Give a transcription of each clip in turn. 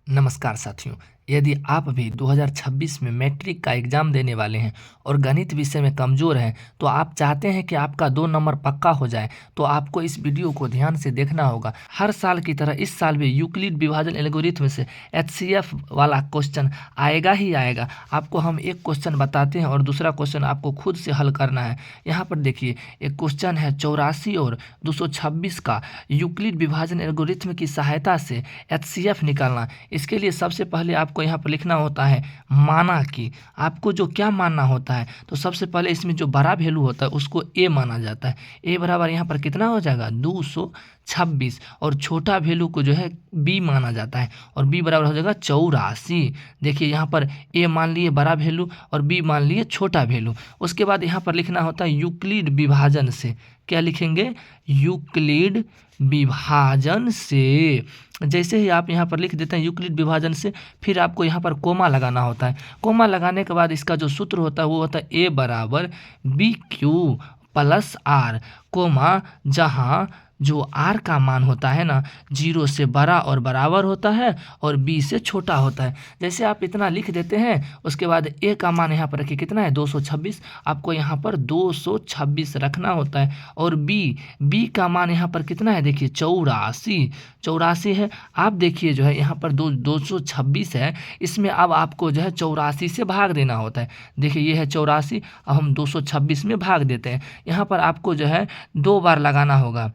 नमस्कार साथियों, यदि आप भी 2026 में मैट्रिक का एग्ज़ाम देने वाले हैं और गणित विषय में कमज़ोर हैं, तो आप चाहते हैं कि आपका 2 नंबर पक्का हो जाए, तो आपको इस वीडियो को ध्यान से देखना होगा। हर साल की तरह इस साल भी यूक्लिड विभाजन एल्गोरिथ्म से एचसीएफ वाला क्वेश्चन आएगा ही आएगा। आपको हम एक क्वेश्चन बताते हैं और दूसरा क्वेश्चन आपको खुद से हल करना है। यहाँ पर देखिए, एक क्वेश्चन है 84 और 226 का यूक्लिड विभाजन एल्गोरिथ्म की सहायता से एचसीएफ निकालना। इसके लिए सबसे पहले आपको यहाँ पर लिखना होता है माना कि आपको जो क्या मानना होता है। तो सबसे पहले इसमें जो बड़ा वैल्यू होता है उसको ए माना जाता है। ए बराबर यहाँ पर कितना हो जाएगा 226, और छोटा वैल्यू को जो है बी माना जाता है, और बी बराबर हो जाएगा 84। देखिए यहाँ पर ए मान लिए बड़ा वैल्यू और बी मान लिए छोटा वैल्यू। उसके बाद यहाँ पर लिखना होता है यूक्लिड विभाजन से। क्या लिखेंगे? यूक्लिड विभाजन से। जैसे ही आप यहाँ पर लिख देते हैं यूक्लिड विभाजन से, फिर आपको यहाँ पर कोमा लगाना होता है। कोमा लगाने के बाद इसका जो सूत्र होता है वो होता है ए बराबर B Q plus R, comma जहाँ जो आर का मान होता है ना 0 से बड़ा और बराबर होता है और बी से छोटा होता है। जैसे आप इतना लिख देते हैं, उसके बाद ए का मान यहाँ पर रखिए कितना है 226, आपको यहाँ पर 226 रखना होता है। और बी का मान यहाँ पर कितना है देखिए 84 है। आप देखिए जो है यहाँ पर 226 है, इसमें अब आपको जो है 84 से भाग देना होता है। देखिए ये है 84, अब हम 226 में भाग देते हैं। यहाँ पर आपको जो है 2 बार लगाना होगा।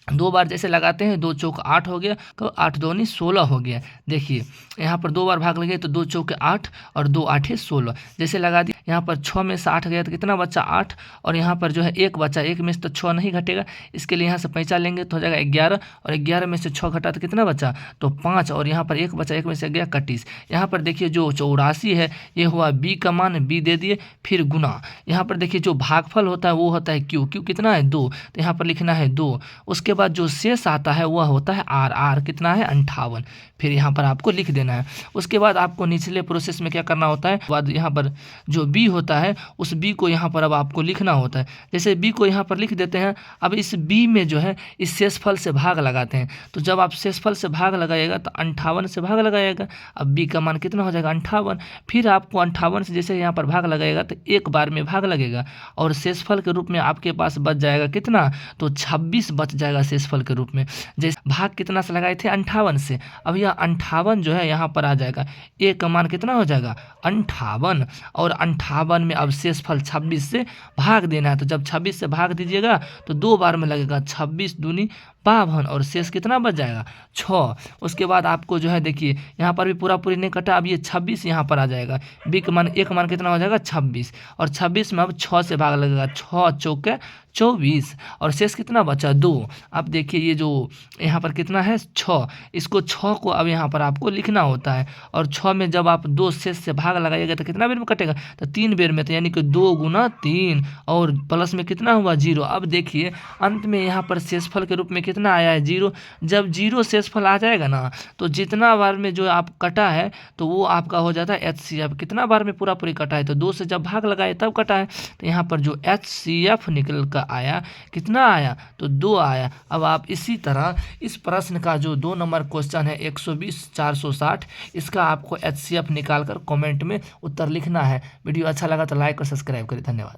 2 बार जैसे लगाते हैं 2 चौक 8 हो गया, तो 8 दूनी 16 हो गया। देखिए यहाँ पर 2 बार भाग लगे तो 2 चौके 8 और 2 आठे 16। जैसे लगा दिया, यहाँ पर 6 में से 8 गया तो कितना बचा 8, और यहाँ पर जो है 1 बचा, 1 में से तो 6 नहीं घटेगा, इसके लिए यहाँ से पैंचा लेंगे तो हो जाएगा 11, और 11 में से 6 घटा तो कितना बचा तो 5, और यहाँ पर 1 बचा, 1 में से गया 31। यहाँ पर देखिए जो 84 है ये हुआ बी का मान, बी दे दिए, फिर गुना। यहाँ पर देखिए जो भागफल होता है वो होता है क्यू कितना है 2, तो यहाँ पर लिखना है 2। उसके बाद जो शेष आता है वह होता है आर कितना है 58, फिर यहाँ पर आपको लिख देना है। उसके बाद आपको निचले प्रोसेस में क्या करना होता है, बाद यहाँ पर जो बी होता है उस बी को यहाँ पर अब आपको लिखना होता है। जैसे बी को यहाँ पर लिख देते हैं, अब इस बी में जो है इस शेषफल से भाग लगाते हैं। तो जब आप शेषफल से भाग लगाइएगा तो 58 से भाग लगाइएगा, अब बी का मान कितना हो जाएगा 58। फिर आपको 58 से जैसे यहाँ पर भाग लगाएगा तो एक बार में भाग लगेगा, और शेषफल के रूप में आपके पास बच जाएगा कितना, तो 26 बच जाएगा शेषफल के रूप में। जैसे भाग कितना से लगाए थे 58 से, अब यह 58 जो है यहाँ पर आ जाएगा, ए का मान कितना हो जाएगा 58, और 58 में अब शेषफल 26 से भाग देना है। तो जब 26 से भाग दीजिएगा तो 2 बार में लगेगा, 26 दूनी 52, और शेष कितना बच जाएगा 6। उसके बाद आपको जो है देखिए यहाँ पर भी पूरा पूरी नहीं कटा, अब ये 26 यहाँ पर आ जाएगा, बी का मान एक मान कितना हो जाएगा 26, और 26 में अब 6 से भाग लगेगा, 6 चौके 24, और शेष कितना बचा 2। अब देखिए ये जो यहाँ पर कितना है 6, इसको 6 को अब यहाँ पर आपको लिखना होता है, और 6 में जब आप 2 शेष से भाग लगाइएगा तो कितना बेर में कटेगा, तो 3 बेर में, तो यानी कि 2 गुना 3, और प्लस में कितना हुआ 0। अब देखिए अंत में यहाँ पर शेषफल के रूप में कितना आया है 0। जब 0 शेषफल आ जाएगा ना, तो जितना बार में जो आप कटा है तो वो आपका हो जाता है एचसीएफ। कितना बार में पूरा पूरी कटा है, तो 2 से जब भाग लगाए तब कटा है, तो यहाँ पर जो एचसीएफ निकल कर आया कितना आया, तो 2 आया। अब आप इसी तरह इस प्रश्न का जो 2 नंबर क्वेश्चन है 120 460, इसका आपको एचसीएफ निकाल कर कमेंट में उत्तर लिखना है। वीडियो अच्छा लगा तो लाइक और सब्सक्राइब करें। धन्यवाद।